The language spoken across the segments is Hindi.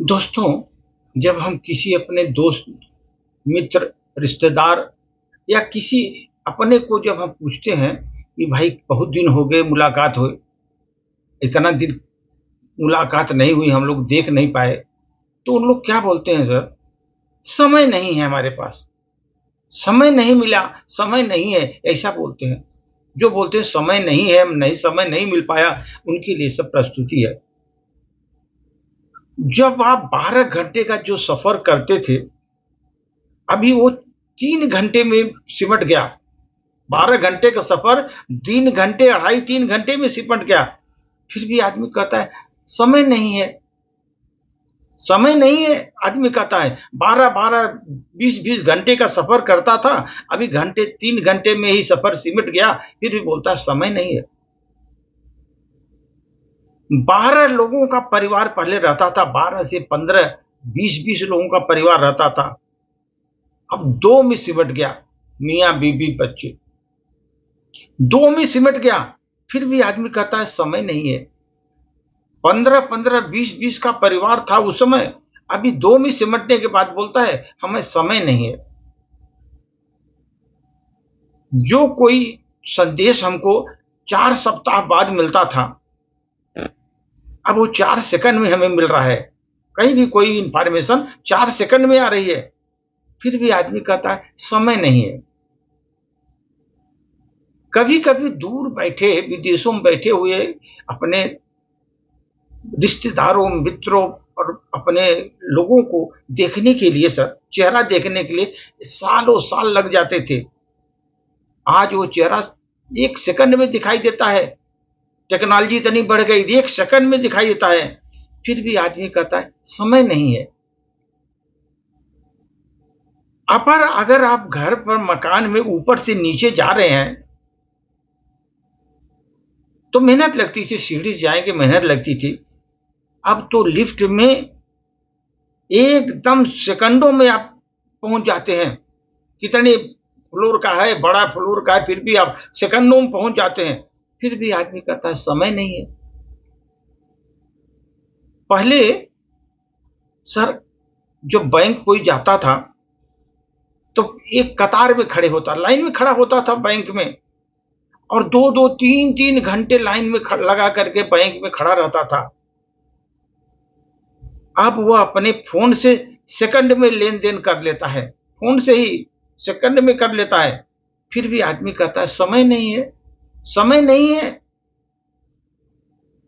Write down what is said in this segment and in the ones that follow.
दोस्तों, जब हम किसी अपने दोस्त, मित्र, रिश्तेदार या किसी अपने को जब हम पूछते हैं कि भाई बहुत दिन हो गए मुलाकात हुए, इतना दिन मुलाकात नहीं हुई, हम लोग देख नहीं पाए, तो उन लोग क्या बोलते हैं सर? समय नहीं है हमारे पास, समय नहीं मिला, समय नहीं है, ऐसा बोलते हैं। जो बोलते हैं समय नहीं है, नहीं समय नहीं मिल पाया, उनके लिए सब प्रस्तुति है। जब आप 12 घंटे का जो सफ़र करते थे, अभी वो 3 घंटे में सिमट गया। 12 घंटे का सफर 3 घंटे, 2.5-3 घंटे में सिमट गया। फिर भी आदमी कहता है समय नहीं है, समय नहीं है। आदमी कहता है 12-12, 20-20 घंटे का सफर करता था, अभी 3 घंटे में ही सफर सिमट गया, फिर भी बोलता है समय नहीं है। 12 लोगों का परिवार पहले रहता था, 12 से 15, 20-20 लोगों का परिवार रहता था, अब 2 में सिमट गया। मियाँ बीबी बच्चे 2 में सिमट गया, फिर भी आदमी कहता है समय नहीं है। 15-15, 20-20 का परिवार था उस समय, अभी 2 में सिमटने के बाद बोलता है हमें समय नहीं है। जो कोई संदेश हमको 4 सप्ताह बाद मिलता था, अब वो 4 सेकंड में हमें मिल रहा है। कहीं भी कोई इंफॉर्मेशन 4 सेकंड में आ रही है, फिर भी आदमी कहता है समय नहीं है। कभी-कभी दूर बैठे, विदेशों में बैठे हुए अपने रिश्तेदारों, मित्रों और अपने लोगों को देखने के लिए सर, चेहरा देखने के लिए सालों साल लग जाते थे। आज वो चेहरा 1 सेकंड में दिखाई देता है। टेक्नोलॉजी इतनी बढ़ गई, 1 सेकंड में दिखाई देता है। फिर भी आदमी कहता है समय नहीं है। अगर आप घर पर मकान में ऊपर से नीचे जा रहे हैं, तो मेहनत लगती थी, सीढ़ी से जाएँगे मेहनत लगती थी। अब तो लिफ्ट में एकदम सेकंडों में आप पहुंच जाते हैं। कितने फ्लोर का है, बड़ा फ्लोर का है, फिर भी आप सेकंडों में पहुंच जाते हैं। फिर भी आदमी कहता है समय नहीं है। पहले सर, जब बैंक कोई जाता था तो एक कतार में खड़े होता, लाइन में खड़ा होता था बैंक में, और 2-2, 3-3 घंटे लाइन में लगा करके बैंक में खड़ा रहता था। अब वह अपने फोन से सेकंड में लेन देन कर लेता है, फोन से ही सेकंड में कर लेता है। फिर भी आदमी कहता है समय नहीं है, समय नहीं है।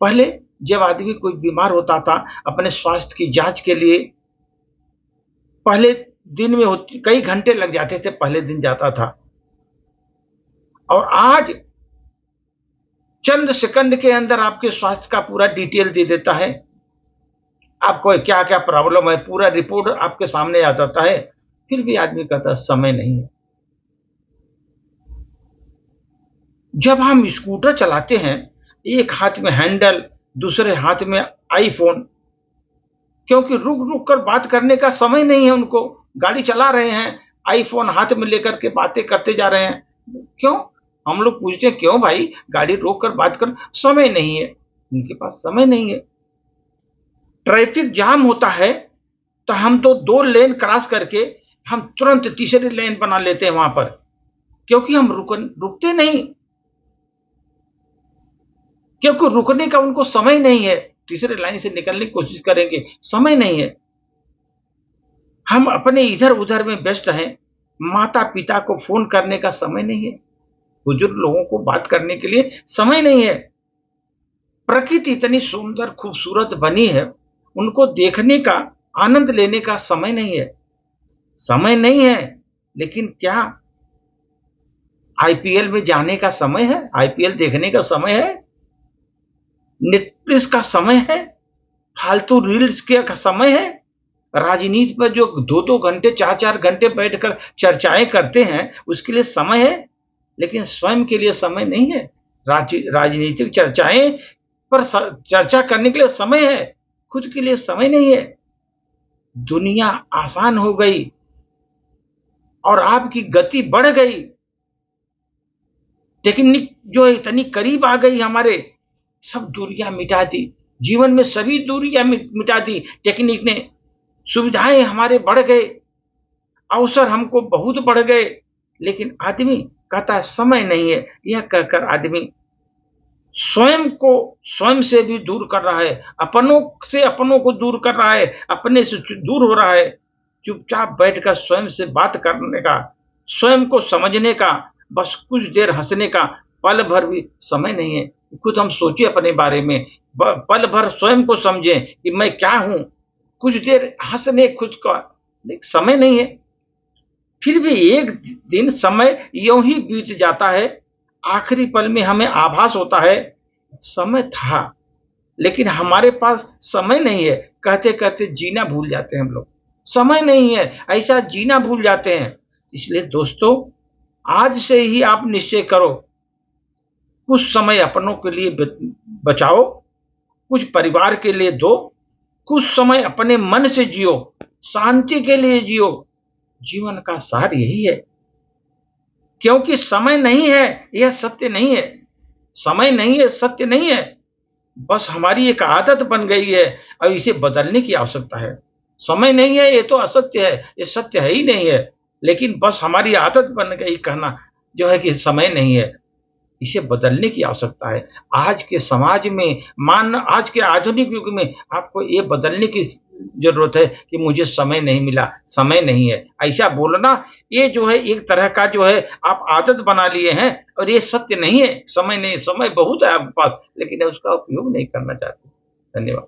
पहले जब आदमी कोई बीमार होता था, अपने स्वास्थ्य की जांच के लिए पहले दिन में होती, कई घंटे लग जाते थे, पहले दिन जाता था। और आज चंद सेकंड के अंदर आपके स्वास्थ्य का पूरा डिटेल दे देता है। आपको क्या क्या प्रॉब्लम है, पूरा रिपोर्ट आपके सामने आ जाता है। फिर भी आदमी कहता है समय नहीं है। जब हम स्कूटर चलाते हैं, एक हाथ में हैंडल, दूसरे हाथ में आईफोन, क्योंकि रुक रुक कर बात करने का समय नहीं है उनको। गाड़ी चला रहे हैं, आईफोन हाथ में लेकर के बातें करते जा रहे हैं। क्यों? हम लोग पूछते हैं क्यों भाई गाड़ी रोक कर बात कर? समय नहीं है, उनके पास समय नहीं है। ट्रैफिक जाम होता है तो हम तो 2 लेन क्रॉस करके हम तुरंत तीसरी लेन बना लेते हैं वहां पर, क्योंकि हम रुकते नहीं, क्योंकि रुकने का उनको समय नहीं है। तीसरे लाइन से निकलने की कोशिश करेंगे, समय नहीं है। हम अपने इधर उधर में व्यस्त हैं, माता पिता को फोन करने का समय नहीं है, बुजुर्ग लोगों को बात करने के लिए समय नहीं है। प्रकृति इतनी सुंदर खूबसूरत बनी है, उनको देखने का, आनंद लेने का समय नहीं है। समय नहीं है, लेकिन क्या आईपीएल में जाने का समय है? आईपीएल देखने का समय है? नेटफ्लिक्स का समय है? फालतू रील्स के का समय है? राजनीति पर जो 2-2 घंटे, 4-4 घंटे बैठकर चर्चाएं करते हैं, उसके लिए समय है, लेकिन स्वयं के लिए समय नहीं है। राजनीतिक चर्चाएं पर चर्चा करने के लिए समय है, खुद के लिए समय नहीं है। दुनिया आसान हो गई और आपकी गति बढ़ गई। टेक्निक जो है इतनी करीब आ गई हमारे, सब दूरियां मिटा दी। जीवन में सभी दूरियां मिटा दी टेक्निक ने, सुविधाएं हमारे बढ़ गए, अवसर हमको बहुत बढ़ गए, लेकिन आदमी कहता है समय नहीं है। यह कहकर आदमी स्वयं को स्वयं से भी दूर कर रहा है, अपनों से अपनों को दूर कर रहा है, अपने से दूर हो रहा है। चुपचाप बैठकर स्वयं से बात करने का, स्वयं को समझने का, बस कुछ देर हंसने का पल भर भी समय नहीं है। खुद हम सोचे अपने बारे में, पल भर स्वयं को समझें कि मैं क्या हूं, कुछ देर हंसने खुद का, लेकिन समय नहीं है। फिर भी एक दिन समय यूं ही बीत जाता है, आखिरी पल में हमें आभास होता है समय था, लेकिन हमारे पास समय नहीं है। कहते कहते जीना भूल जाते हैं हम लोग, समय नहीं है, ऐसा जीना भूल जाते हैं। इसलिए दोस्तों, आज से ही आप निश्चय करो, कुछ समय अपनों के लिए बचाओ, कुछ परिवार के लिए दो, कुछ समय अपने मन से जियो, शांति के लिए जियो। जीवन का सार यही है, क्योंकि समय नहीं है यह सत्य नहीं है, समय नहीं है सत्य नहीं है, बस हमारी एक आदत बन गई है और इसे बदलने की आवश्यकता है। समय नहीं है ये तो असत्य है, ये सत्य है ही नहीं है, लेकिन बस हमारी आदत बन गई कहना जो है कि समय नहीं है। इसे बदलने की आवश्यकता है। आज के समाज में, आज के आधुनिक युग में आपको ये बदलने की जरूरत है कि मुझे समय नहीं मिला, समय नहीं है, ऐसा बोलना ये जो है एक तरह का जो है आप आदत बना लिए हैं, और ये सत्य नहीं है। समय नहीं, समय बहुत है आपके पास, लेकिन उसका उपयोग नहीं करना चाहते। धन्यवाद।